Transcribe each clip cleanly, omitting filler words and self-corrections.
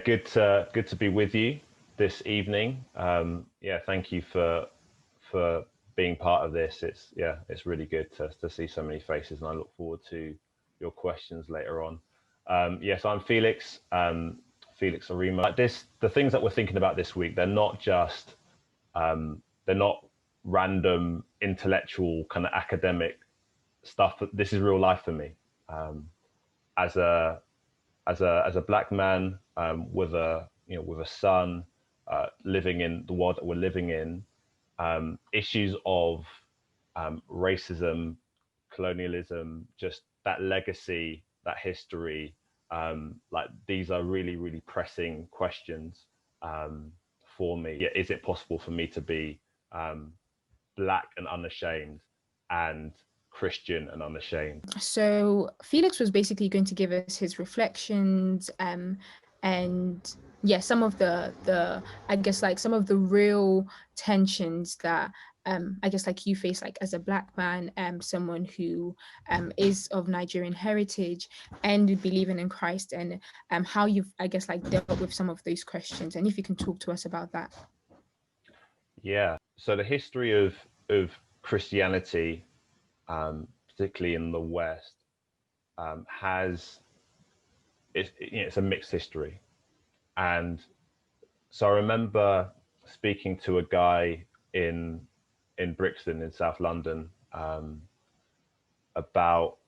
Good to be with you this evening. Yeah, thank you for being part of this. It's really good to see so many faces, and I look forward to your questions later on. Yes, I'm Felix. Felix Aremo. Like this, the things that we're thinking about this week, they're not random intellectual kind of academic stuff. This is real life for me. As a black man with a son living in the world that we're living in, issues of racism, colonialism, just that legacy, that history, like these are really pressing questions for me. Yeah, is it possible for me to be black and unashamed and Christian and unashamed? So Felix was basically going to give us his reflections, and yeah, some of the I guess like some of the real tensions that I guess like you face like as a black man, someone who is of Nigerian heritage and believing in Christ, and how you've I guess like dealt with some of those questions, and if you can talk to us about that. Yeah. So the history of Christianity, particularly in the West, has it's a mixed history. And so I remember speaking to a guy in Brixton in South London about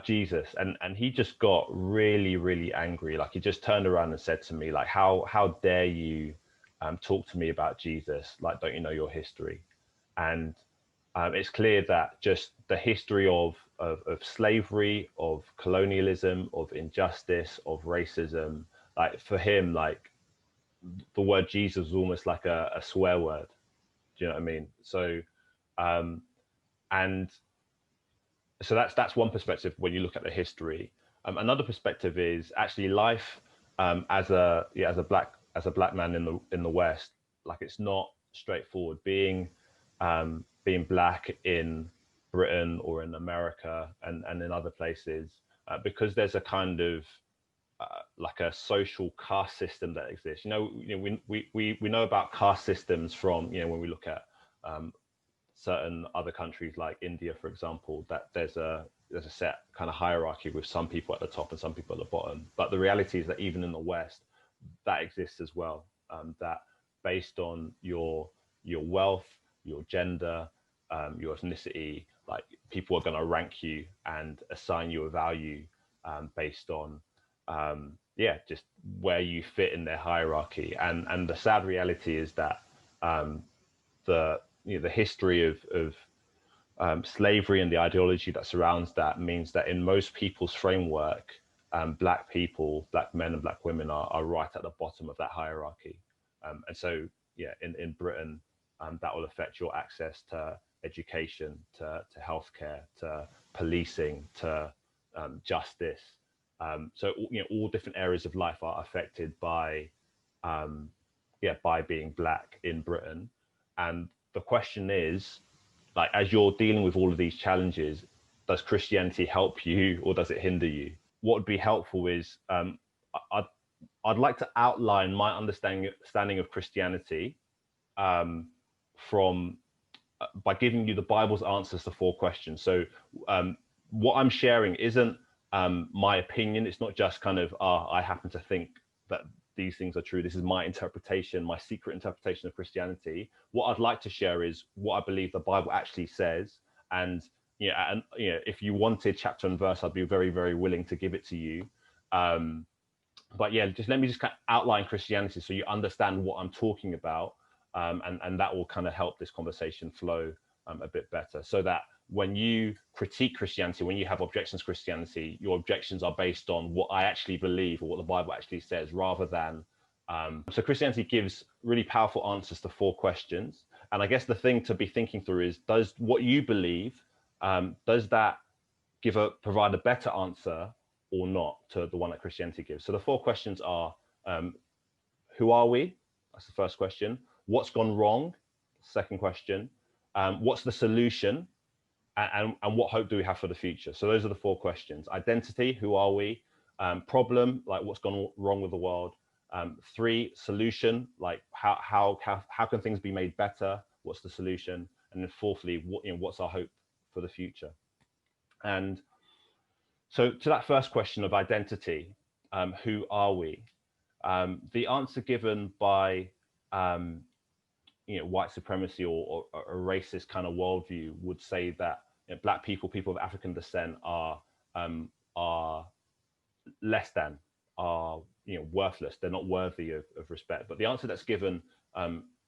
Jesus, and he just got really angry. Like he just turned around and said to me, like, how dare you talk to me about Jesus? Like, don't you know your history? And it's clear that just the history of slavery, of colonialism, of injustice, of racism, like for him, like the word Jesus was almost like a swear word. Do you know what I mean? So, and so that's one perspective when you look at the history. Another perspective is actually life as a black man in the West. Like it's not straightforward being black in Britain or in America and in other places, because there's a kind of like a social caste system that exists. We know about caste systems from when we look at certain other countries like India, for example, that there's a set kind of hierarchy with some people at the top and some people at the bottom. But the reality is that even in the West, that exists as well. That based on your wealth, your gender, your ethnicity, like people are going to rank you and assign you a value based on just where you fit in their hierarchy. And the sad reality is that the history of slavery and the ideology that surrounds that means that in most people's framework, black people, black men and black women are right at the bottom of that hierarchy. And so, in Britain, that will affect your access to education, to healthcare, to policing, to justice. So, all different areas of life are affected by being black in Britain. And the question is, like, as you're dealing with all of these challenges, does Christianity help you or does it hinder you? What would be helpful is I'd like to outline my understanding of Christianity from by giving you the Bible's answers to 4 questions. So what I'm sharing isn't my opinion. It's not just kind of I happen to think that these things are true. This is my interpretation, my secret interpretation of Christianity. What I'd like to share is what I believe the Bible actually says. And if you wanted chapter and verse, I'd be very willing to give it to you. But yeah, just let me just kind of outline Christianity so you understand what I'm talking about, and that will kind of help this conversation flow a bit better. So that when you critique Christianity, when you have objections to Christianity, your objections are based on what I actually believe or what the Bible actually says, rather than so Christianity gives really powerful answers to 4 questions. And I guess the thing to be thinking through is, does what you believe, does that provide a better answer or not to the one that Christianity gives? So the 4 questions are, who are we? That's the first question. What's gone wrong? Second question. What's the solution? And what hope do we have for the future? So those are the 4 questions. Identity, who are we? Problem, like what's gone wrong with the world? 3, solution, like how can things be made better? What's the solution? And then 4thly, what's our hope for the future? And so to that first question of identity, who are we? The answer given by white supremacy or a racist kind of worldview would say that Black people, people of African descent, are less than, are worthless. They're not worthy of respect. But the answer that's given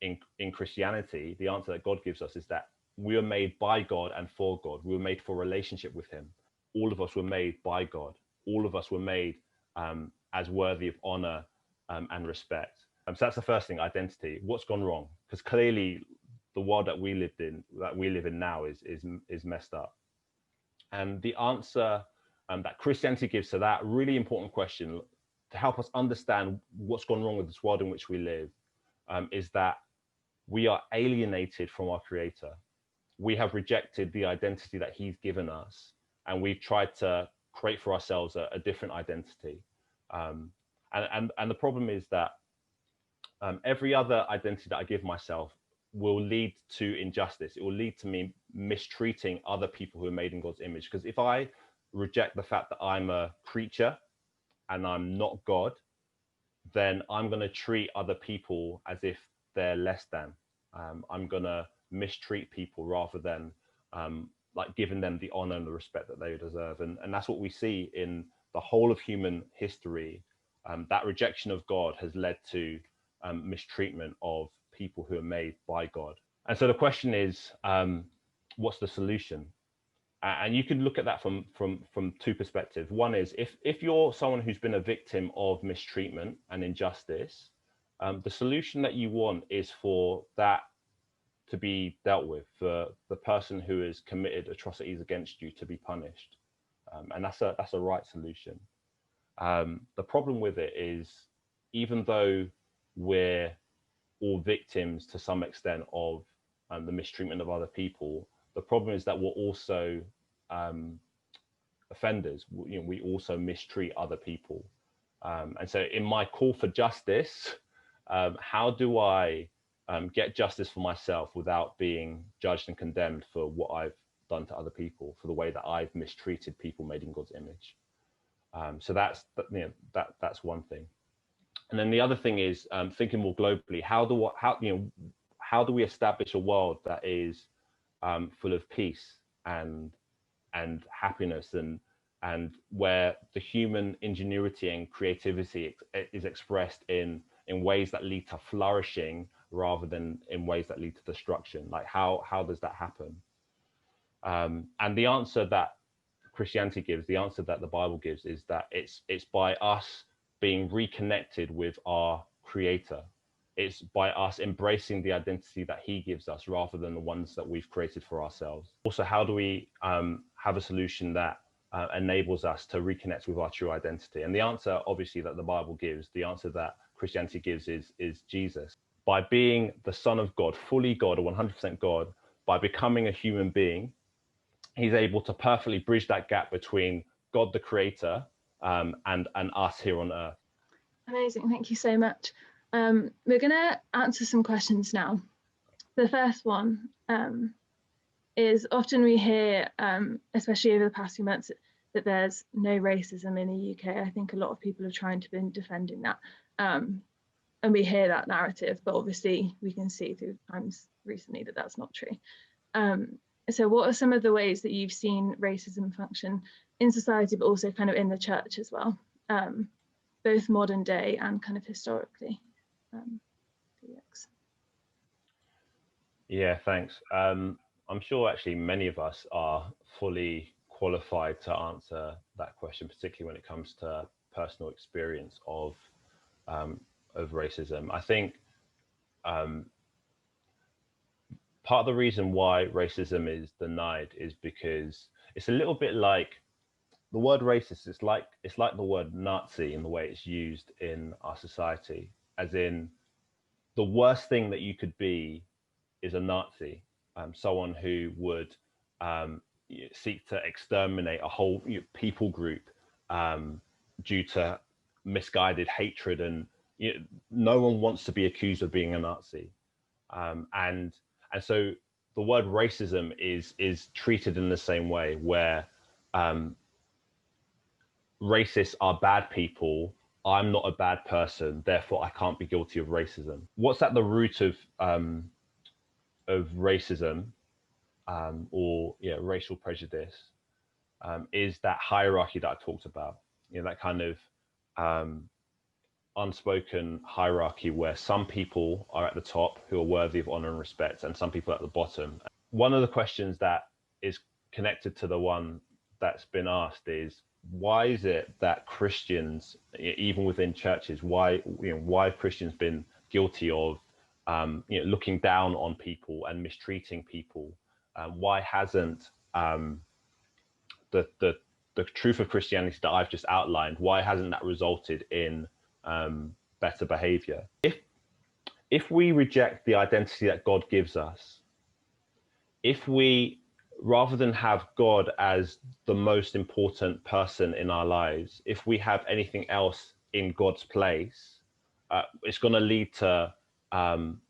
in Christianity, the answer that God gives us is that we were made by God and for God. We were made for a relationship with Him. All of us were made by God. All of us were made as worthy of honor and respect. So that's the first thing, identity. What's gone wrong? Because clearly the world that we live in now is messed up. And the answer that Christianity gives to that really important question to help us understand what's gone wrong with this world in which we live is that we are alienated from our Creator. We have rejected the identity that He's given us, and we've tried to create for ourselves a different identity. And the problem is that every other identity that I give myself will lead to injustice. It will lead to me mistreating other people who are made in God's image. Because if I reject the fact that I'm a creature and I'm not God, then I'm going to treat other people as if they're less than. I'm going to mistreat people rather than like giving them the honor and the respect that they deserve. And that's what we see in the whole of human history. That rejection of God has led to mistreatment of people who are made by God. And so the question is, what's the solution? And you can look at that from 2 perspectives. One is if you're someone who's been a victim of mistreatment and injustice, the solution that you want is for that to be dealt with, for the person who has committed atrocities against you to be punished. And that's a right solution. The problem with it is, even though we're all victims to some extent of the mistreatment of other people, the problem is that we're also offenders. We also mistreat other people. And so in my call for justice, how do I get justice for myself without being judged and condemned for what I've done to other people, for the way that I've mistreated people made in God's image? So that's one thing. And then the other thing is thinking more globally. How do we establish a world that is full of peace and happiness, and where the human ingenuity and creativity is expressed in ways that lead to flourishing rather than in ways that lead to destruction? Like how does that happen? And the answer that Christianity gives, the answer that the Bible gives, is that it's by us being reconnected with our Creator. It's by us embracing the identity that He gives us rather than the ones that we've created for ourselves. Also, how do we have a solution that enables us to reconnect with our true identity? And the answer, obviously, that the Bible gives, the answer that Christianity gives is Jesus. By being the Son of God, fully God, or 100% God, by becoming a human being, He's able to perfectly bridge that gap between God the Creator and us here on earth. Amazing, thank you so much. We're going to answer some questions now. The first one is, often we hear, especially over the past few months, that there's no racism in the UK. I think a lot of people are trying to be defending that. And we hear that narrative, but obviously we can see through times recently that that's not true. So what are some of the ways that you've seen racism function in society, but also kind of in the church as well, both modern day and kind of historically? Felix. Yeah, thanks. I'm sure actually many of us are fully qualified to answer that question, particularly when it comes to personal experience of racism. I think part of the reason why racism is denied is because it's a little bit like the word racist. It's like the word Nazi in the way it's used in our society, as in the worst thing that you could be is a Nazi, someone who would seek to exterminate a whole people group due to misguided hatred and no one wants to be accused of being a Nazi. And so the word racism is treated in the same way, where racists are bad people. I'm not a bad person, therefore I can't be guilty of racism. What's at the root of racism, or racial prejudice, is that hierarchy that I talked about. That kind of unspoken hierarchy where some people are at the top who are worthy of honor and respect, and some people at the bottom. One of the questions that is connected to the one that's been asked is, why is it that Christians, even within churches, why have Christians been guilty of looking down on people and mistreating people? Why hasn't the truth of Christianity that I've just outlined, why hasn't that resulted in better behavior? If we reject the identity that God gives us, if we, rather than have God as the most important person in our lives, if we have anything else in God's place, it's going to lead to wrong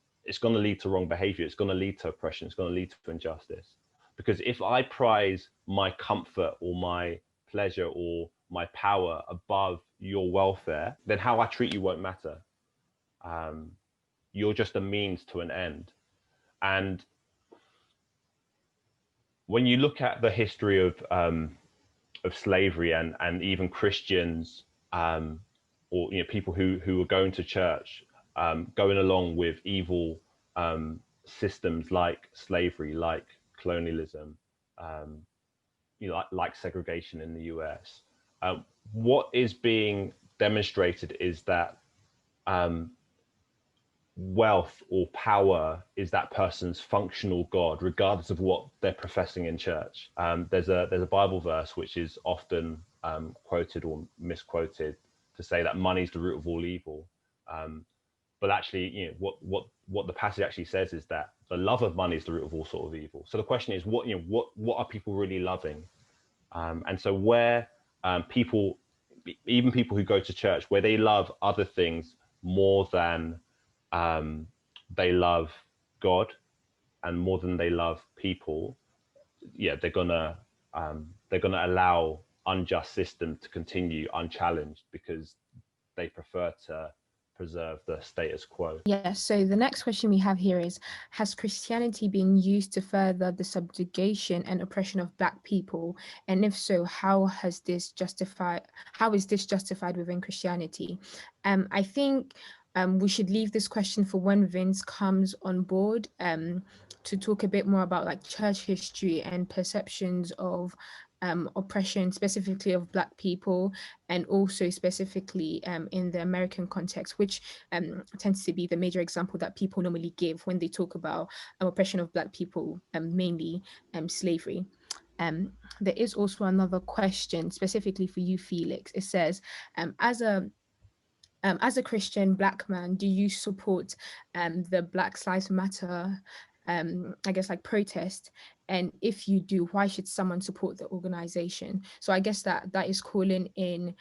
behavior. It's going to lead to oppression. It's going to lead to injustice. Because if I prize my comfort or my pleasure or my power above your welfare, then how I treat you won't matter. You're just a means to an end. And when you look at the history of slavery and even Christians, or people who were going to church, going along with evil systems like slavery, like colonialism, like segregation in the US, what is being demonstrated is that wealth or power is that person's functional God, regardless of what they're professing in church. There's a Bible verse which is often quoted or misquoted to say that money is the root of all evil. But actually, what the passage actually says is that the love of money is the root of all sort of evil. So the question is, what are people really loving? And so where people, even people who go to church, where they love other things more than they love God and more than they love people, they're gonna allow unjust systems to continue unchallenged because they prefer to preserve the status quo. Yeah, so the next question we have here is, has Christianity been used to further the subjugation and oppression of Black people? And if so, how is this justified within Christianity? I think we should leave this question for when Vince comes on board to talk a bit more about like church history and perceptions of oppression, specifically of Black people, and also specifically in the American context, which tends to be the major example that people normally give when they talk about oppression of Black people, mainly slavery. There is also another question specifically for you, Felix. It says, as a Christian Black man, do you support the Black Lives Matter protest? And if you do, why should someone support the organization? So I guess that is calling in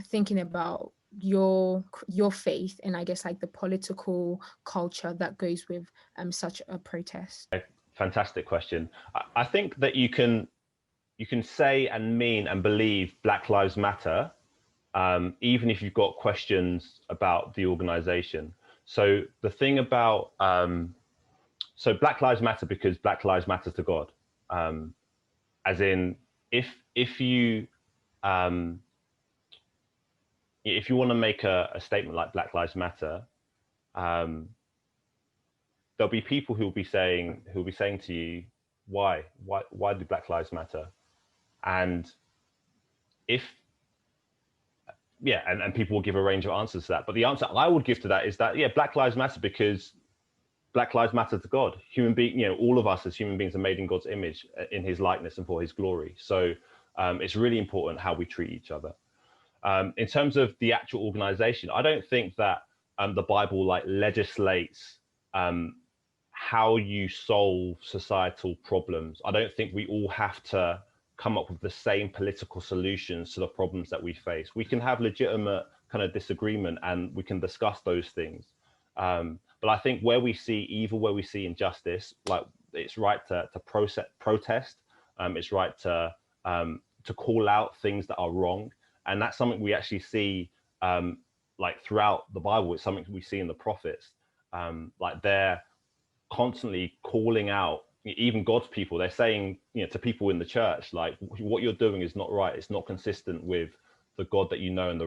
thinking about your faith and I guess like the political culture that goes with such a protest. Fantastic question. I think that you can say and mean and believe Black Lives Matter, even if you've got questions about the organization. So the thing about so Black Lives Matter because Black Lives Matter to God, as in if you want to make a statement like Black Lives Matter, there'll be people who'll be saying to you, why do Black Lives Matter? And and people will give a range of answers to that. But the answer I would give to that is that Black Lives Matter because Black Lives Matter to God. Human being, all of us as human beings are made in God's image, in His likeness and for His glory. So it's really important how we treat each other. In terms of the actual organization, I don't think that the Bible legislates how you solve societal problems. I don't think we all have to come up with the same political solutions to the problems that we face. We can have legitimate kind of disagreement, and we can discuss those things. But I think where we see evil, where we see injustice, like it's right to protest. It's right to call out things that are wrong, and that's something we actually see like throughout the Bible. It's something we see in the prophets. Like they're constantly calling out even God's people. They're saying, to people in the church, like, what you're doing is not right. It's not consistent with the God that you know and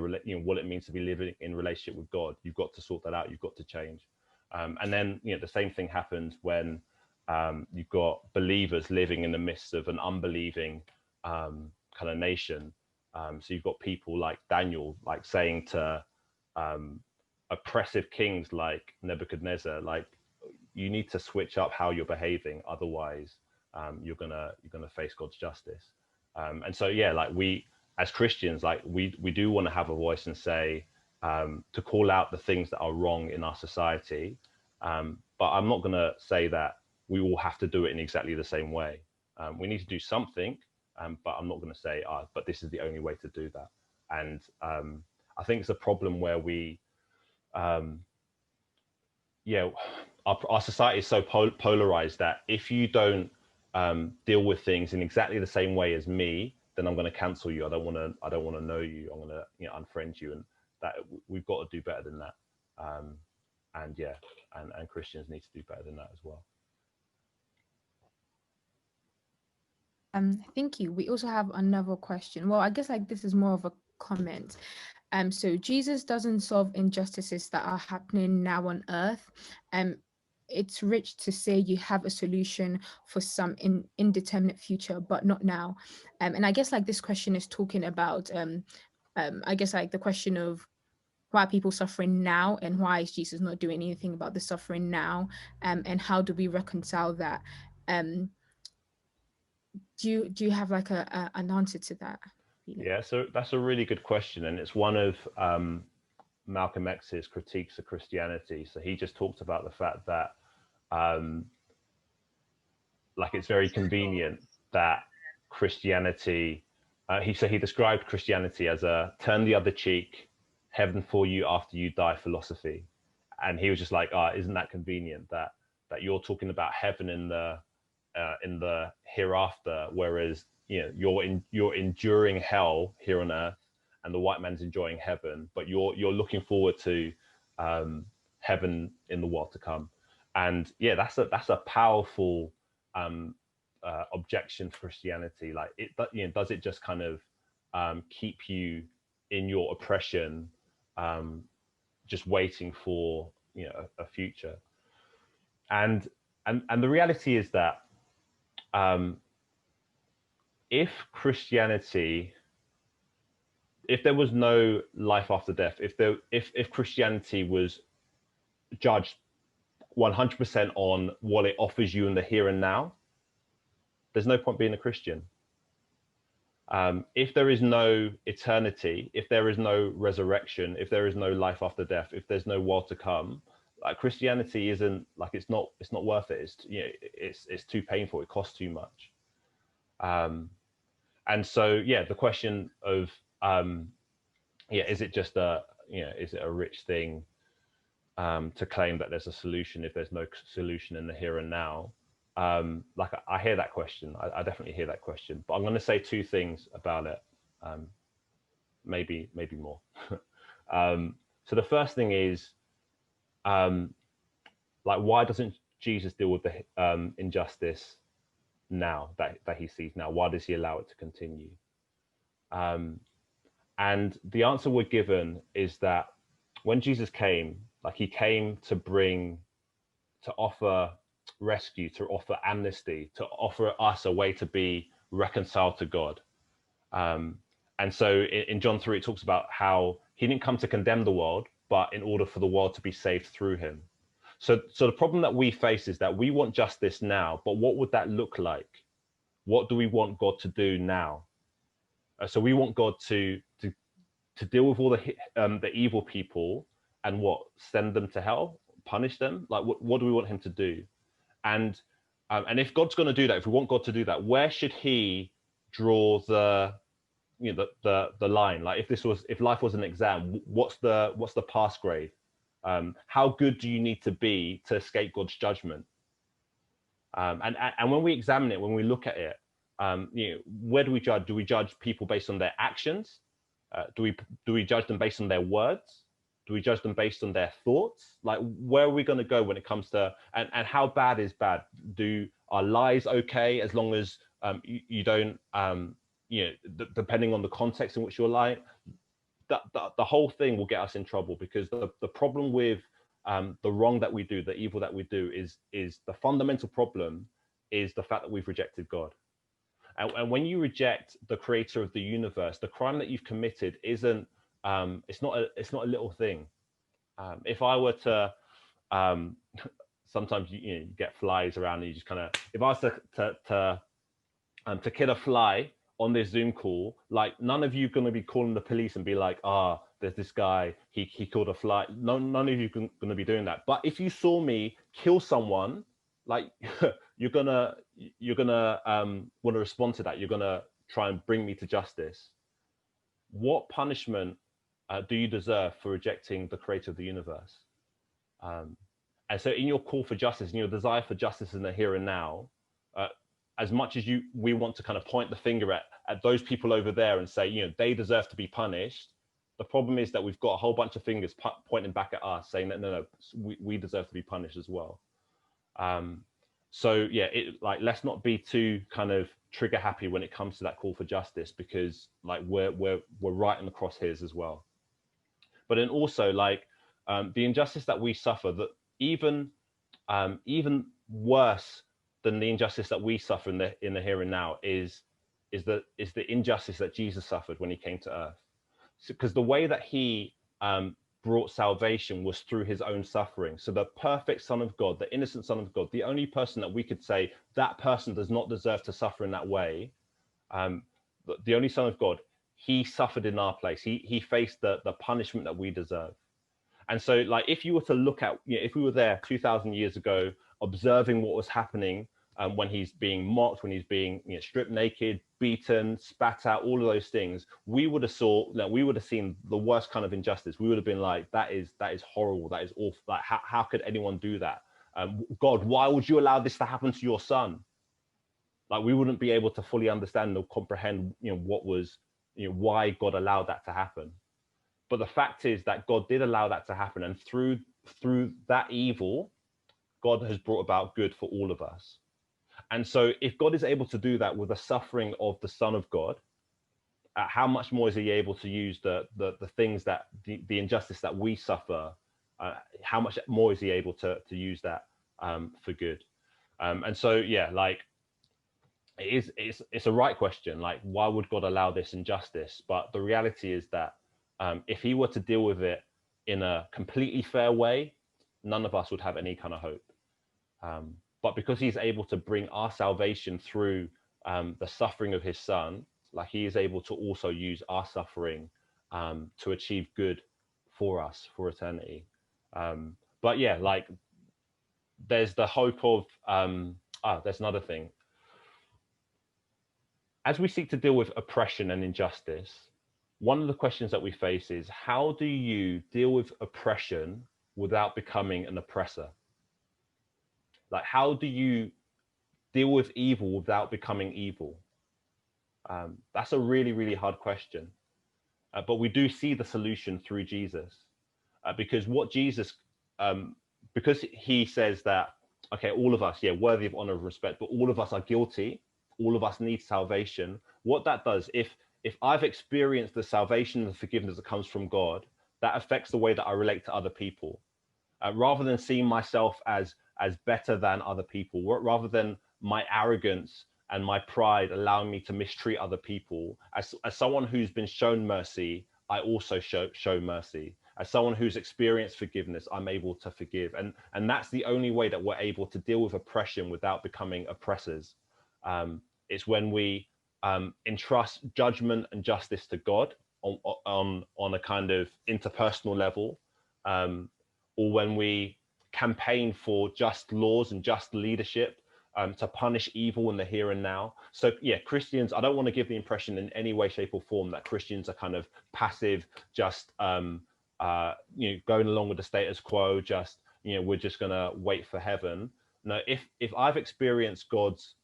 what it means to be living in relationship with God. You've got to sort that out. You've got to change. And then the same thing happens when you've got believers living in the midst of an unbelieving kind of nation. So you've got people like Daniel, like saying to oppressive kings like Nebuchadnezzar, like, you need to switch up how you're behaving, otherwise you're gonna face God's justice. And so like we as Christians, like we do want to have a voice and say, to call out the things that are wrong in our society, but I'm not gonna say that we all have to do it in exactly the same way. We need to do something, but I'm not gonna say, but this is the only way to do that. And I think it's a problem where we our society is so polarized that if you don't deal with things in exactly the same way as me, then I'm going to cancel you. I don't want to know you. I'm going to unfriend you. And that we've got to do better than that. And Christians need to do better than that as well. Thank you. We also have another question. Well, I guess like this is more of a comment. So Jesus doesn't solve injustices that are happening now on earth. It's rich to say you have a solution for some indeterminate future, but not now. And I guess like this question is talking about, I guess like the question of why are people suffering now, and why is Jesus not doing anything about the suffering now? And how do we reconcile that? Do you have like an answer to that? Yeah, so that's a really good question, and it's one of Malcolm X's critiques of Christianity. So he just talked about the fact that like it's very convenient that Christianity, he described Christianity as a turn the other cheek, heaven for you after you die philosophy. And he was just like, isn't that convenient that you're talking about heaven in the hereafter, whereas you're enduring hell here on earth, and the white man's enjoying heaven, but you're looking forward to heaven in the world to come. And that's a powerful objection to Christianity. Like does it just kind of keep you in your oppression, just waiting for a future? And the reality is that if Christianity, if there was no life after death, if Christianity was judged 100% on what it offers you in the here and now, there's no point being a Christian. If there is no eternity, if there is no resurrection, if there is no life after death, if there's no world to come, like Christianity isn't, like, it's not worth it. It's too painful. It costs too much. And so the question of is it just is it a rich thing to claim that there's a solution if there's no solution in the here and now? Like I hear that question. I definitely hear that question, but I'm going to say two things about it, maybe more. So the first thing is, like, why doesn't Jesus deal with the injustice now that he sees now? Why does he allow it to continue? And the answer we're given is that when Jesus came, like, he came to offer rescue, to offer amnesty, to offer us a way to be reconciled to God. And so in John 3, it talks about how he didn't come to condemn the world, but in order for the world to be saved through him. So the problem that we face is that we want justice now, but what would that look like? What do we want God to do now? So we want God to deal with all the evil people and send them to hell, punish them? Like, what do we want him to do? And if God's going to do that, if we want God to do that, where should he draw the you know, the line, like if life was an exam, what's the pass grade? How good do you need to be to escape God's judgment? And when we examine it, when we look at it, you know, where do we judge? Do we judge people based on their actions? Do we judge them based on their words? Do we judge them based on their thoughts? Like, where are we going to go when it comes to, and how bad is bad? Are lies okay as long as you don't, you know, depending on the context in which you're lying? The whole thing will get us in trouble, because the problem with the wrong that we do, the evil that we do, is the fundamental problem is the fact that we've rejected God. And when you reject the creator of the universe, the crime that you've committed isn't, it's not a little thing. If I were to, sometimes you get flies around and you just kind of, if I was to kill a fly on this Zoom call, like, none of you going to be calling the police and be like, there's this guy, he killed a fly. None of you going to be doing that. But if you saw me kill someone, like, you're gonna want to respond to that. You're gonna try and bring me to justice. What punishment do you deserve for rejecting the creator of the universe? And so in your call for justice, in your desire for justice in the here and now, as much as we want to kind of point the finger at those people over there and say, you know, they deserve to be punished, the problem is that we've got a whole bunch of fingers pointing back at us, saying that no, we deserve to be punished as well. So yeah, let's not be too kind of trigger happy when it comes to that call for justice, because like we're right in the crosshairs as well. But then also, like, the injustice that we suffer, that even worse than the injustice that we suffer in the here and now is the injustice that Jesus suffered when he came to earth. Because the way that he brought salvation was through his own suffering. So the perfect Son of God, the innocent Son of God, the only person that we could say that person does not deserve to suffer in that way, the only Son of God, he suffered in our place. He faced the punishment that we deserve. And so, like, if you were to look at, you know, if we were there 2,000 years ago, observing what was happening when he's being mocked, when he's being, you know, stripped naked, beaten, spat out, all of those things, we would have seen the worst kind of injustice. We would have been like, that is horrible, that is awful. Like, how could anyone do that? God, why would you allow this to happen to your son? Like, we wouldn't be able to fully understand or comprehend, you know, why God allowed that to happen. But the fact is that God did allow that to happen, and through that evil, God has brought about good for all of us. And so if God is able to do that with the suffering of the Son of God, how much more is he able to use the things that the injustice that we suffer? How much more is he able to use that for good? And so, yeah, like, it's a right question. Like, why would God allow this injustice? But the reality is that if he were to deal with it in a completely fair way, none of us would have any kind of hope. But because he's able to bring our salvation through the suffering of his son, like, he is able to also use our suffering to achieve good for us for eternity. But yeah, like, there's the hope of, there's another thing. As we seek to deal with oppression and injustice, one of the questions that we face is, how do you deal with oppression without becoming an oppressor? Like, how do you deal with evil without becoming evil? That's a really, really hard question. But we do see the solution through Jesus. Because what Jesus, because he says that, okay, all of us, yeah, worthy of honor and respect, but all of us are guilty. All of us need salvation. What that does, if I've experienced the salvation and the forgiveness that comes from God, that affects the way that I relate to other people. Rather than seeing myself as better than other people, rather than my arrogance and my pride allowing me to mistreat other people, as someone who's been shown mercy, I also show mercy. As someone who's experienced forgiveness, I'm able to forgive. And that's the only way that we're able to deal with oppression without becoming oppressors. It's when we entrust judgment and justice to God on a kind of interpersonal level, or when we campaign for just laws and just leadership to punish evil in the here and now. So yeah, Christians, I don't want to give the impression in any way, shape or form that Christians are kind of passive, just going along with the status quo, just, we're just going to wait for heaven. No, if I've experienced God's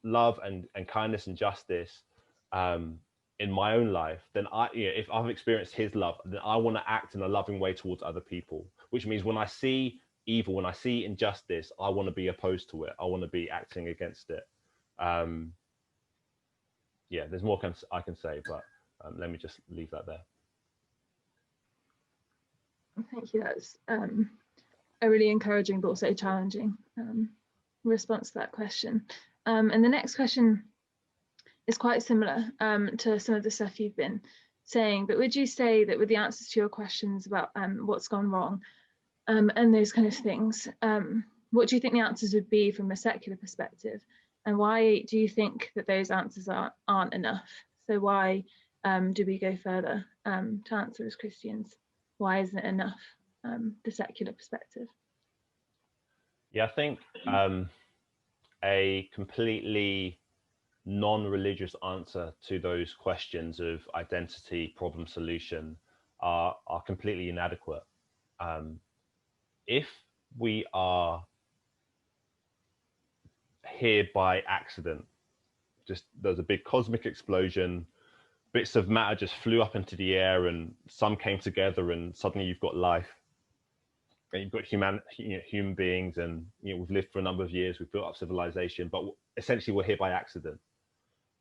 love and kindness and justice in my own life, then if I've experienced his love, then I want to act in a loving way towards other people, which means when I see evil, when I see injustice, I want to be opposed to it. I want to be acting against it. There's more I can say, but let me just leave that there. Thank you. That's a really encouraging but also challenging response to that question. And the next question is quite similar to some of the stuff you've been saying, but would you say that with the answers to your questions about what's gone wrong and those kind of things, what do you think the answers would be from a secular perspective? And why do you think that those answers aren't enough? So why do we go further to answer as Christians? Why isn't it enough, the secular perspective? Yeah, I think a completely non-religious answer to those questions of identity, problem, solution are completely inadequate. If we are here by accident, just there's a big cosmic explosion, bits of matter just flew up into the air and some came together and suddenly you've got life and you've got human beings, and we've lived for a number of years, we've built up civilization, but essentially we're here by accident.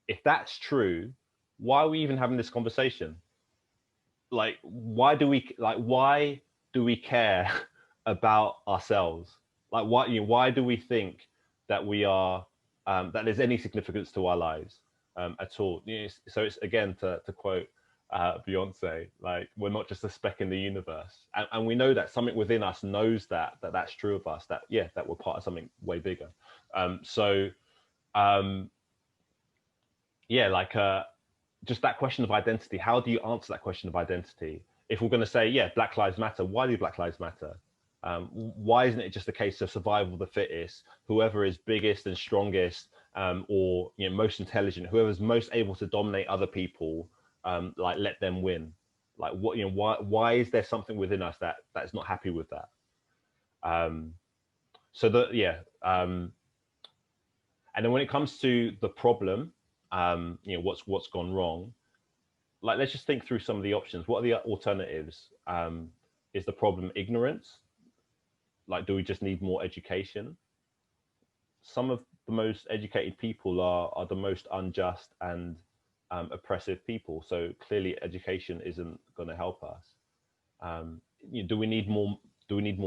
If that's true, why are we even having this conversation? Like, why do we care about ourselves? Like, why do we think that we are that there's any significance to our lives at all? So it's, again, to quote Beyonce, like, we're not just a speck in the universe, and we know that something within us knows that's true of us, that we're part of something way bigger. Just that question of identity, how do you answer that question of identity? If we're going to say, Black Lives Matter, why do Black Lives Matter? Why isn't it just a case of survival of the fittest? Whoever is biggest and strongest, or most intelligent, whoever's most able to dominate other people, let them win. Like, why is there something within us that's not happy with that? And then when it comes to the problem, what's gone wrong, like, let's just think through some of the options. What are the alternatives? Is the problem ignorance? Like, do we just need more education? Some of the most educated people are the most unjust and oppressive people. So clearly education isn't going to help us. Do we need more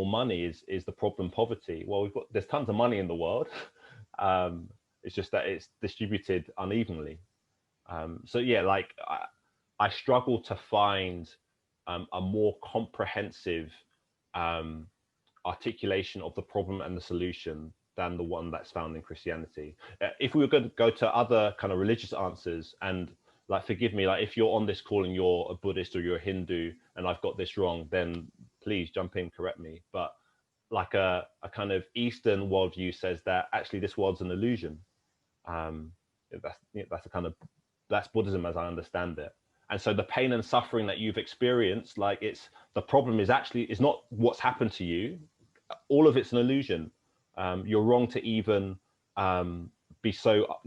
money? Is the problem poverty? Well, there's tons of money in the world. It's just that it's distributed unevenly. I struggle to find a more comprehensive articulation of the problem and the solution than the one that's found in Christianity. If we were going to go to other kind of religious answers, and like, forgive me, like, if you're on this call and you're a Buddhist or you're a Hindu and I've got this wrong, then please jump in, correct me. But like a kind of Eastern worldview says that actually this world's an illusion. That's Buddhism as I understand it. And so the pain and suffering that you've experienced, like, the problem is not what's happened to you. All of it's an illusion. You're wrong to even be so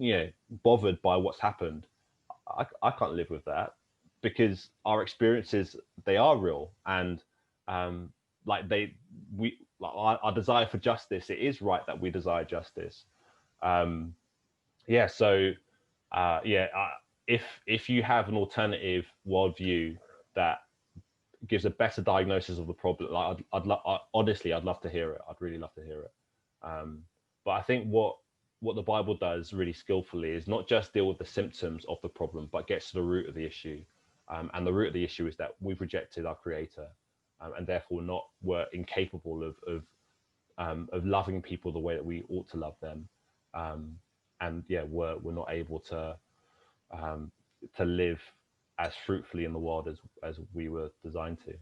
bothered by what's happened. I can't live with that, because our experiences, they are real, and our desire for justice, it is right that we desire justice. If you have an alternative worldview that gives a better diagnosis of the problem, like, I'd love to hear it. I'd really love to hear it. But I think what the Bible does really skillfully is not just deal with the symptoms of the problem, but gets to the root of the issue. And the root of the issue is that we've rejected our Creator, and therefore we're incapable of loving people the way that we ought to love them. We're not able to live as fruitfully in the world as we were designed to.